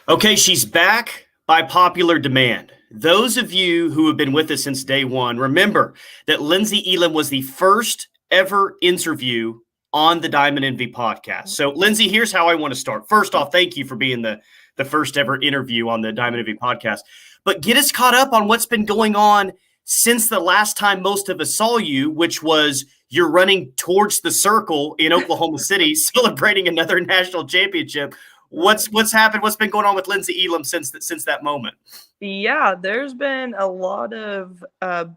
Okay, she's back by popular demand. Those of you who have been with us since day one, remember that Lynnsie Elam was the first ever interview on the Diamond Envy podcast. So, Lynnsie, here's how I want to start. First off, thank you for being the first ever interview on the Diamond Envy podcast. But get us caught up on what's been going on since the last time most of us saw you, which was you're running towards the circle in Oklahoma City, celebrating another national championship. What's happened? What's been going on with Lynnsie Elam since that moment? Yeah, there's been a lot of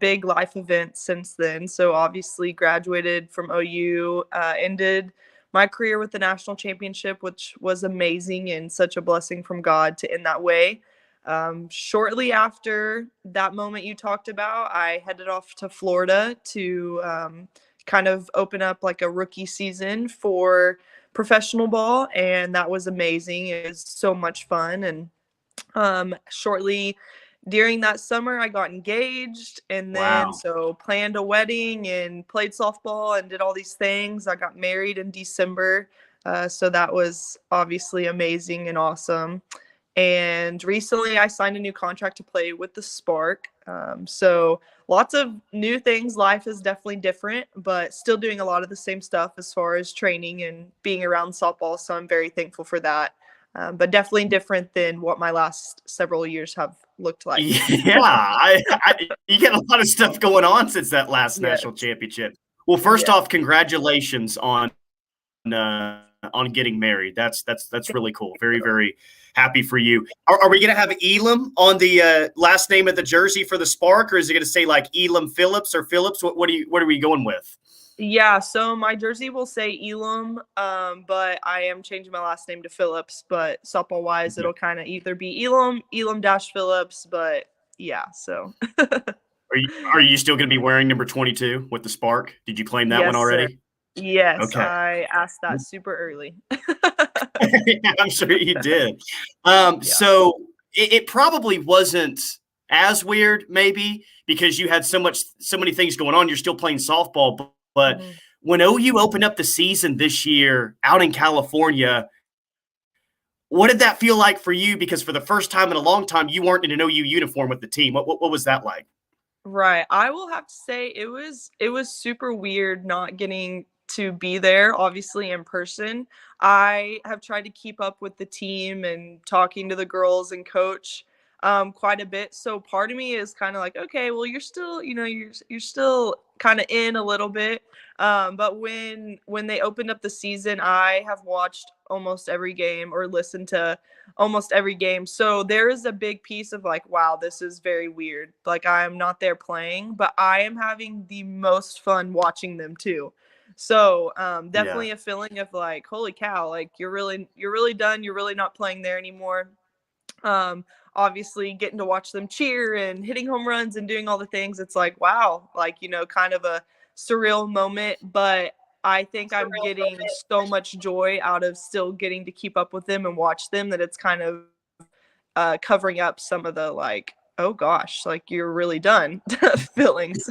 big life events since then. So obviously graduated from OU, ended my career with the national championship, which was amazing and such a blessing from God to end that way. Shortly after that moment you talked about, I headed off to Florida to kind of open up like a rookie season for professional ball, and that was amazing. It was so much fun. And shortly during that summer, I got engaged, and then Wow. so planned a wedding and played softball and did all these things. I got married in December, so that was obviously amazing and awesome. And recently, I signed a new contract to play with the Spark. So lots of new things. Life is definitely different, but still doing a lot of the same stuff as far as training and being around softball. So I'm very thankful for that. But definitely different than what my last several years have looked like. Yeah, you get a lot of stuff going on since that last Yes. national championship. Well, first Yeah. off, congratulations on getting married. That's really cool. Very, very happy for you. Are we going to have Elam on the last name of the jersey for the Spark, or is it going to say like Elam Phillips or Phillips? What are we going with? Yeah, so my jersey will say Elam, but I am changing my last name to Phillips. But softball wise, it'll kind of either be Elam dash Phillips. But yeah, so Are you still going to be wearing number 22 with the Spark? Did you claim that one yes, sir. already? Yes, Okay. I asked that super early. I'm sure you did. Yeah. So it probably wasn't as weird, maybe, because you had so many things going on. You're still playing softball, but when OU opened up the season this year out in California, what did that feel like for you? Because for the first time in a long time, you weren't in an OU uniform with the team. What was that like? Right. I will have to say it was super weird not getting to be there, obviously in person. I have tried to keep up with the team and talking to the girls and coach quite a bit. So part of me is kind of like, okay, well you're still, you're still kind of in a little bit. But when they opened up the season, I have watched almost every game or listened to almost every game. So there is a big piece of like, wow, this is very weird. Like I'm not there playing, but I am having the most fun watching them too. So Yeah. definitely a feeling of like, holy cow, like you're really done. You're really not playing there anymore. Obviously getting to watch them cheer and hitting home runs and doing all the things. It's like, wow, like, kind of a surreal moment, but I think I'm getting so much joy out of still getting to keep up with them and watch them that it's kind of covering up some of the like, oh gosh, like you're really done feelings.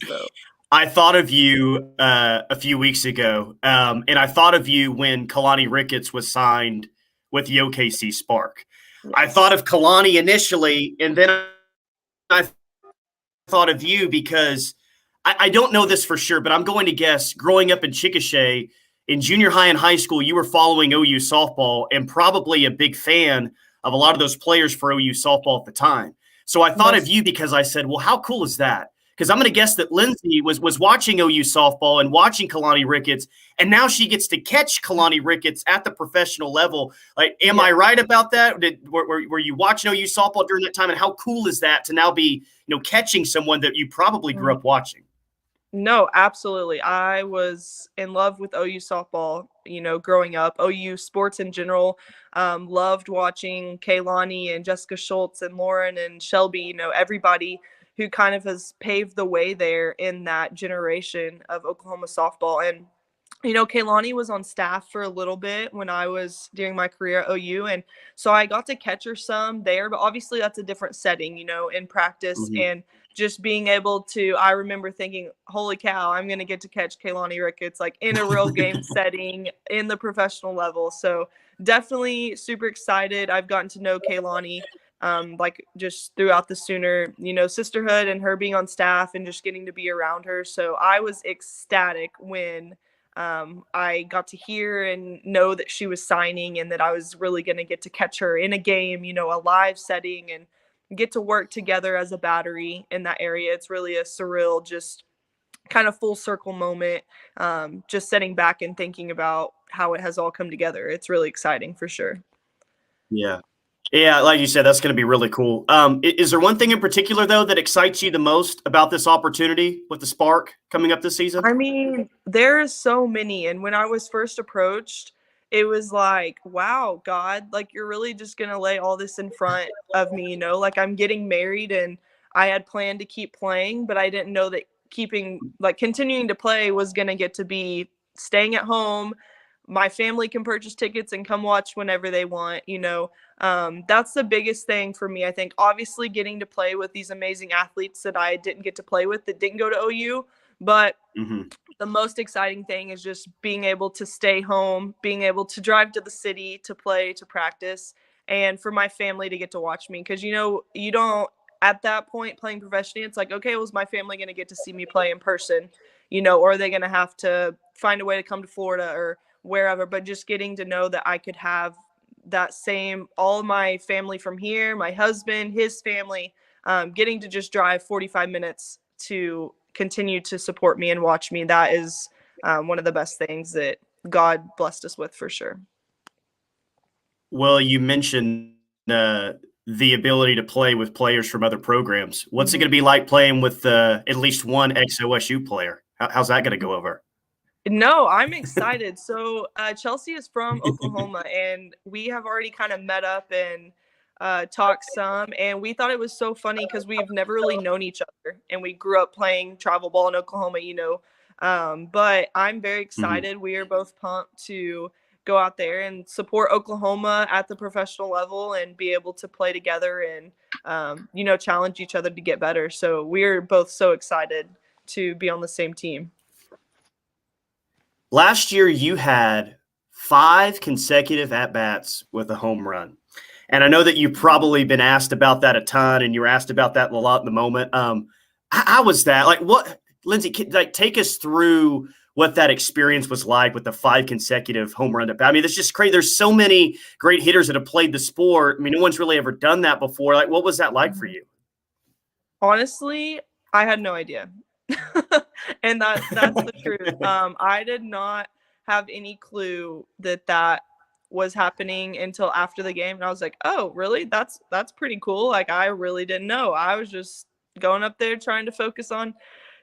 So I thought of you a few weeks ago, and I thought of you when Kalani Ricketts was signed with the OKC Spark. I thought of Kalani initially, and then I thought of you because I don't know this for sure, but I'm going to guess growing up in Chickasha, in junior high and high school, you were following OU softball and probably a big fan of a lot of those players for OU softball at the time. So I thought of you because I said, well, how cool is that? Because I'm going to guess that Lynnsie was watching OU softball and watching Kalani Ricketts, and now she gets to catch Kalani Ricketts at the professional level. Like, am I right about that? Were you watching OU softball during that time? And how cool is that to now be, catching someone that you probably grew up watching? No, absolutely. I was in love with OU softball, growing up. OU sports in general. Loved watching Kaylani and Jessica Schultz and Lauren and Shelby, everybody who kind of has paved the way there in that generation of Oklahoma softball. And, Kaylani was on staff for a little bit when I was during my career at OU. And so I got to catch her some there, but obviously that's a different setting, in practice. Mm-hmm. And just being able to, I remember thinking, holy cow, I'm going to get to catch Kaylani Ricketts like in a real game setting in the professional level. So definitely super excited. I've gotten to know Kaylani like just throughout the Sooner, sisterhood and her being on staff and just getting to be around her. So I was ecstatic when I got to hear and know that she was signing and that I was really going to get to catch her in a game, a live setting, and get to work together as a battery in that area. It's really a surreal, just kind of full circle moment. Just sitting back and thinking about how it has all come together. It's really exciting for sure. Yeah. Yeah, like you said, that's going to be really cool. Is there one thing in particular, though, that excites you the most about this opportunity with the Spark coming up this season? I mean, there's so many. And when I was first approached, it was like, wow, God, like you're really just going to lay all this in front of me, like I'm getting married and I had planned to keep playing, but I didn't know that continuing to play was going to get to be staying at home. My family can purchase tickets and come watch whenever they want. That's the biggest thing for me. I think obviously getting to play with these amazing athletes that I didn't get to play with that didn't go to OU, but Mm-hmm. the most exciting thing is just being able to stay home, being able to drive to the city to play, to practice, and for my family to get to watch me. Because, you don't, at that point playing professionally, it's like, okay, well, is my family going to get to see me play in person, or are they going to have to find a way to come to Florida or wherever? But just getting to know that I could have that same, all my family from here, my husband, his family, getting to just drive 45 minutes to continue to support me and watch me. That is one of the best things that God blessed us with for sure. Well, you mentioned the ability to play with players from other programs. What's it going to be like playing with at least one ex-OSU player? How's that going to go over? No, I'm excited. So Chelsea is from Oklahoma, and we have already kind of met up and talked some. And we thought it was so funny because we've never really known each other, and we grew up playing travel ball in Oklahoma. But I'm very Mhm. excited. We are both pumped to go out there and support Oklahoma at the professional level and be able to play together and challenge each other to get better. So we're both so excited to be on the same team. Last year, you had 5 consecutive at-bats with a home run. And I know that you've probably been asked about that a ton, and you were asked about that a lot in the moment. How was that? Like, what, Lynnsie, take us through what that experience was like with the 5 consecutive home run at bat. I mean, it's just crazy. There's so many great hitters that have played the sport. I mean, no one's really ever done that before. Like, what was that like for you? Honestly, I had no idea. And that's the truth. I did not have any clue that was happening until after the game, and I was like, "Oh, really? That's pretty cool." Like I really didn't know. I was just going up there trying to focus on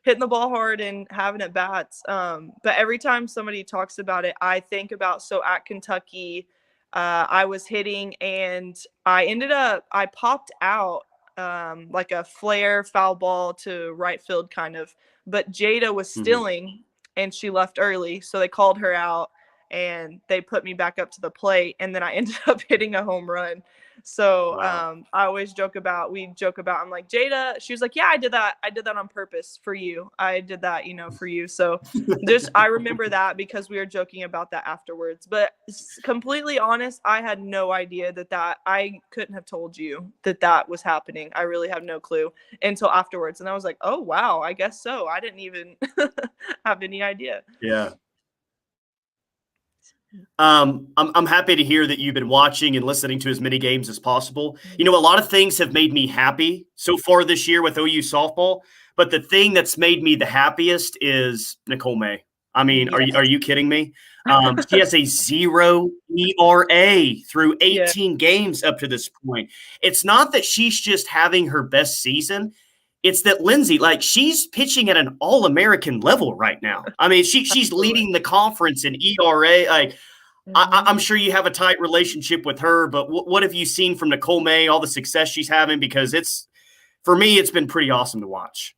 hitting the ball hard and having at bats. But every time somebody talks about it, I think about, so at Kentucky, I was hitting and I popped out like a flare foul ball to right field kind of, but Jada was Mhm. stealing and she left early. So they called her out and they put me back up to the plate. And then I ended up hitting a home run. So Wow. we joke about, I'm like, Jada, she was like, yeah, I did that. I did that on purpose for you. I did that, for you. So just, I remember that because we were joking about that afterwards. But completely honest, I had no idea that I couldn't have told you that was happening. I really have no clue until afterwards. And I was like, oh, wow, I guess so. I didn't even have any idea. Yeah. I'm happy to hear that you've been watching and listening to as many games as possible. You know, a lot of things have made me happy so far this year with OU softball, but the thing that's made me the happiest is Nicole May. I mean, are Yes. you kidding me? She has a 0 ERA through Yeah. 18 games up to this point. It's not that she's just having her best season. It's that Lynnsie, like, she's pitching at an all-American level right now. I mean, she's Absolutely. leading the conference in ERA. Like, Mhm. I'm sure you have a tight relationship with her, but what have you seen from Nicole May, all the success she's having? Because for me, it's been pretty awesome to watch.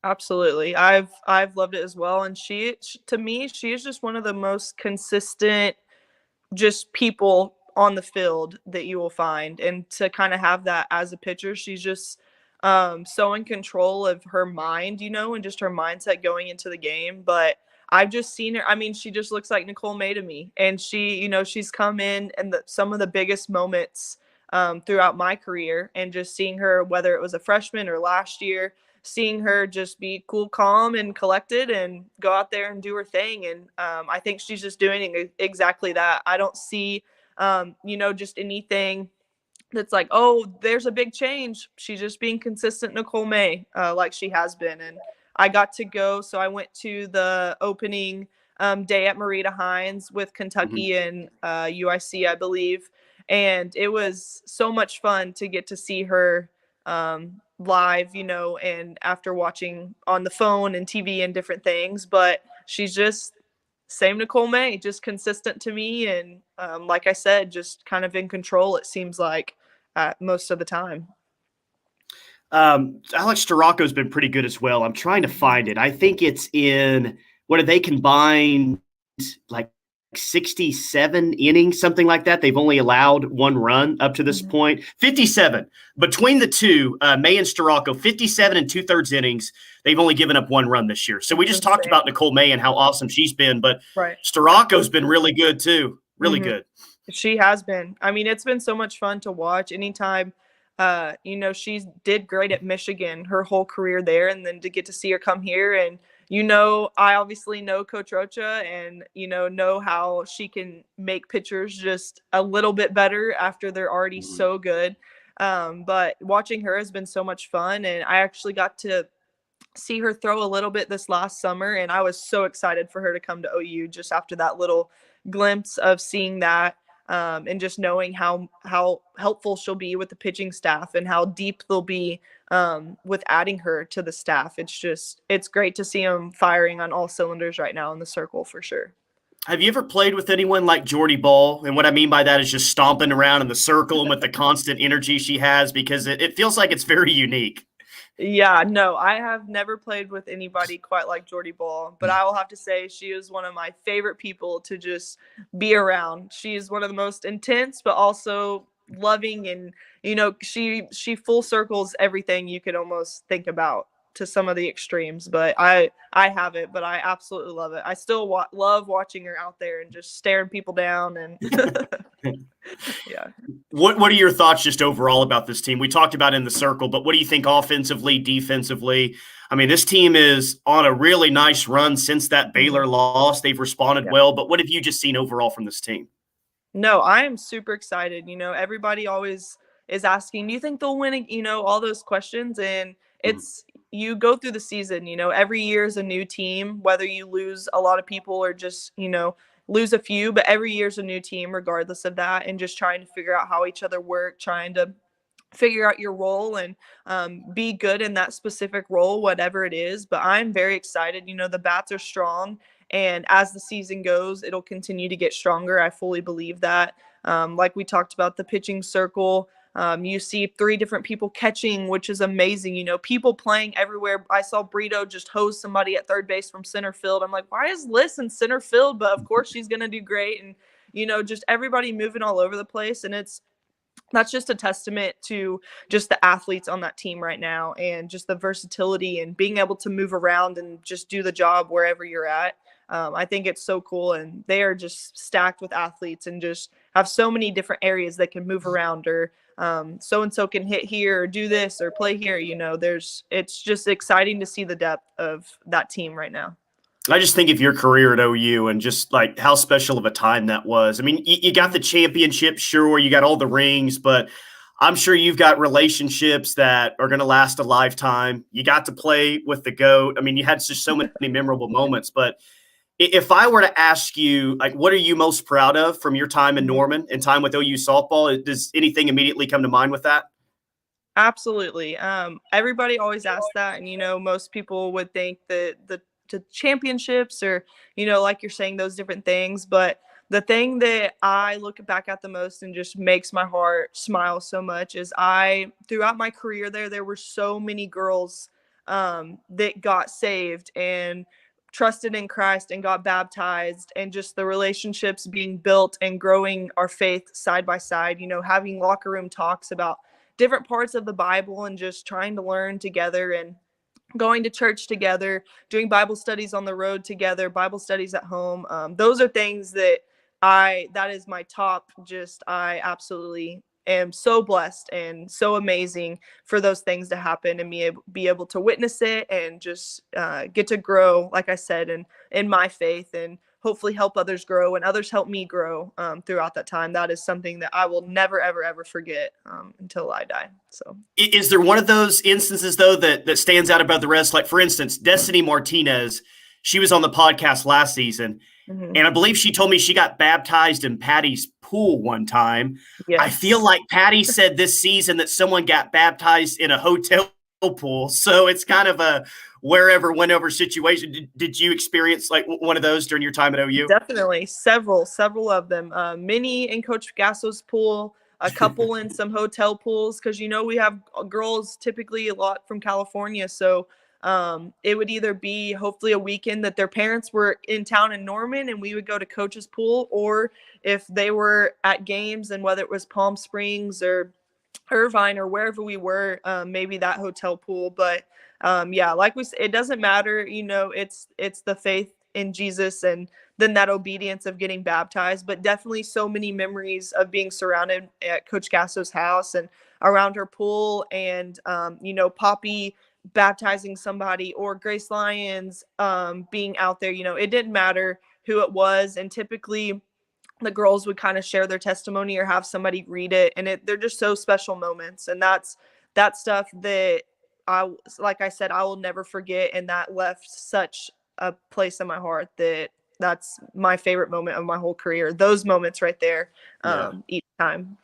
Absolutely. I've loved it as well. And to me, she is just one of the most consistent just people on the field that you will find. And to kind of have that as a pitcher, she's just so in control of her mind, and just her mindset going into the game. But I've just seen her. I mean, she just looks like Nicole May to me. And she, she's come in and some of the biggest moments throughout my career, and just seeing her, whether it was a freshman or last year, seeing her just be cool, calm, and collected and go out there and do her thing. And I think she's just doing exactly that. I don't see, just anything that's like, oh, there's a big change. She's just being consistent Nicole May, like she has been. And I got to go. So I went to the opening day at Marita Hines with Kentucky and UIC, I believe. And it was so much fun to get to see her live, and after watching on the phone and TV and different things. But she's just same Nicole May, just consistent to me. And like I said, just kind of in control, it seems like, most of the time. Alex Storraco's been pretty good as well. I'm trying to find it. I think it's in, what did they combine, like 67 innings, something like that. They've only allowed one run up to this point. 57. Between the two, May and Storraco, 57 and 2/3 innings. They've only given up one run this year. So we just talked about Nicole May and how awesome she's been, but Storraco's been really good too. Really good. She has been. I mean, it's been so much fun to watch. Anytime, she did great at Michigan her whole career there, and then to get to see her come here. And, I obviously know Coach Rocha and, know how she can make pitchers just a little bit better after they're already so good. But watching her has been so much fun. And I actually got to see her throw a little bit this last summer, and I was so excited for her to come to OU just after that little glimpse of seeing that. And just knowing how helpful she'll be with the pitching staff and how deep they'll be with adding her to the staff. It's great to see them firing on all cylinders right now in the circle for sure. Have you ever played with anyone like Jordy Ball? And what I mean by that is just stomping around in the circle and with the constant energy she has, because it feels like it's very unique. Yeah, no, I have never played with anybody quite like Jordy Ball, but I will have to say she is one of my favorite people to just be around. She's one of the most intense, but also loving, and she full circles everything you could almost think about to some of the extremes. But I have it, but I absolutely love it. I still love watching her out there and just staring people down and yeah. What are your thoughts just overall about this team? We talked about in the circle, but what do you think offensively, defensively? I mean, this team is on a really nice run since that Baylor loss. They've responded well, but what have you just seen overall from this team? No, I am super excited. Everybody always is asking, do you think they'll win? All those questions. And it's, you go through the season, every year is a new team, whether you lose a lot of people or just, lose a few, but every year is a new team regardless of that. And just trying to figure out how each other work, trying to figure out your role and be good in that specific role, whatever it is. But I'm very excited. The bats are strong. And as the season goes, it'll continue to get stronger. I fully believe that. Like we talked about the pitching circle, you see 3 different people catching, which is amazing. People playing everywhere. I saw Brito just hose somebody at third base from center field. I'm like, why is Liz in center field? But of course she's going to do great. And, just everybody moving all over the place. And that's just a testament to just the athletes on that team right now, and just the versatility and being able to move around and just do the job wherever you're at. I think it's so cool, and they are just stacked with athletes and just have so many different areas that can move around, or so-and-so can hit here or do this or play here. It's just exciting to see the depth of that team right now. I just think of your career at OU and just like how special of a time that was. I mean, you got the championship, sure, you got all the rings, but I'm sure you've got relationships that are going to last a lifetime. You got to play with the GOAT. I mean, you had just so many memorable moments. But if I were to ask you, like, what are you most proud of from your time in Norman and time with OU softball? Does anything immediately come to mind with that? Absolutely. Everybody always asks that. And, most people would think that the championships or, like you're saying, those different things. But the thing that I look back at the most and just makes my heart smile so much is throughout my career there were so many girls that got saved and trusted in Christ and got baptized, and just the relationships being built and growing our faith side by side, having locker room talks about different parts of the Bible and just trying to learn together. And going to church together, doing Bible studies on the road together, Bible studies at home. Those are things that is my top. Just, I absolutely am so blessed and so amazing for those things to happen and be able to witness it and just get to grow, like I said, in my faith, and hopefully help others grow and others help me grow throughout that time. That is something that I will never, ever, ever forget until I die. So, is there one of those instances though that stands out above the rest? Like, for instance, Destiny Martinez, she was on the podcast last season, and I believe she told me she got baptized in Patty's pool one time. yes. I feel like Patty said this season that someone got baptized in a hotel pool. So it's kind of a wherever, whenever situation. Did you experience like one of those during your time at OU? Definitely. Several of them. Many in Coach Gasso's pool, a couple in some hotel pools, because, we have girls typically a lot from California. So it would either be hopefully a weekend that their parents were in town in Norman and we would go to Coach's pool, or if they were at games, and whether it was Palm Springs or Irvine or wherever we were, maybe that hotel pool. But yeah, like we said, it doesn't matter, it's the faith in Jesus and then that obedience of getting baptized. But definitely so many memories of being surrounded at Coach Gasso's house and around her pool, and Poppy baptizing somebody, or Grace Lyons being out there. It didn't matter who it was, and typically the girls would kind of share their testimony or have somebody read it, and they're just so special moments. And that's stuff that like I said, I will never forget, and that left such a place in my heart that's my favorite moment of my whole career. Those moments right there, each time.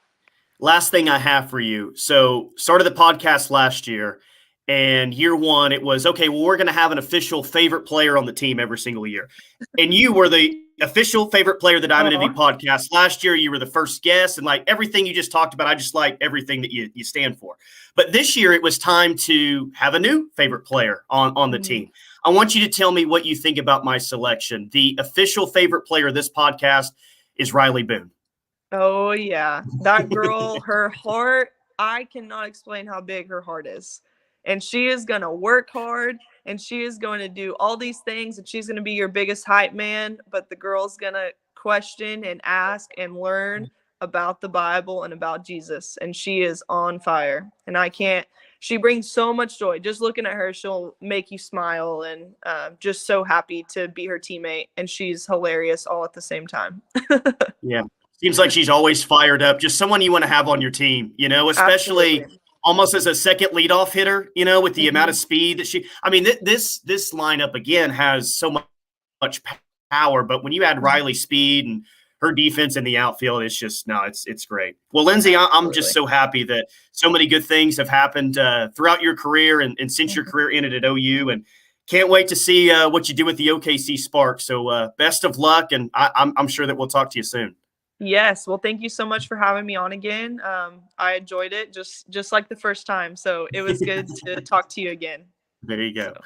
Last thing I have for you. So, started the podcast last year, and year one, it was, okay, well, we're going to have an official favorite player on the team every single year. And you were the official favorite player of the Diamond Envy podcast. Last year, you were the first guest, and like everything you just talked about, I just like everything that you stand for. But this year, it was time to have a new favorite player on the team. I want you to tell me what you think about my selection. The official favorite player of this podcast is Riley Boone. Oh, yeah. That girl, her heart, I cannot explain how big her heart is. And she is going to work hard, and she is going to do all these things, and she's going to be your biggest hype man. But the girl's going to question and ask and learn about the Bible and about Jesus. And she is on fire. And she brings so much joy. Just looking at her, she'll make you smile, and just so happy to be her teammate. And she's hilarious all at the same time. Yeah. Seems like she's always fired up. Just someone you want to have on your team, especially Absolutely. Almost as a second leadoff hitter, with the amount of speed that this lineup again has so much power. But when you add Riley's speed and her defense in the outfield, it's just, it's great. Well, Lynnsie, I'm just so happy that so many good things have happened throughout your career and since your career ended at OU, and can't wait to see what you do with the OKC Spark. So best of luck, and I'm sure that we'll talk to you soon. Yes. Well, thank you so much for having me on again. I enjoyed it just like the first time. So it was good to talk to you again. There you go. So.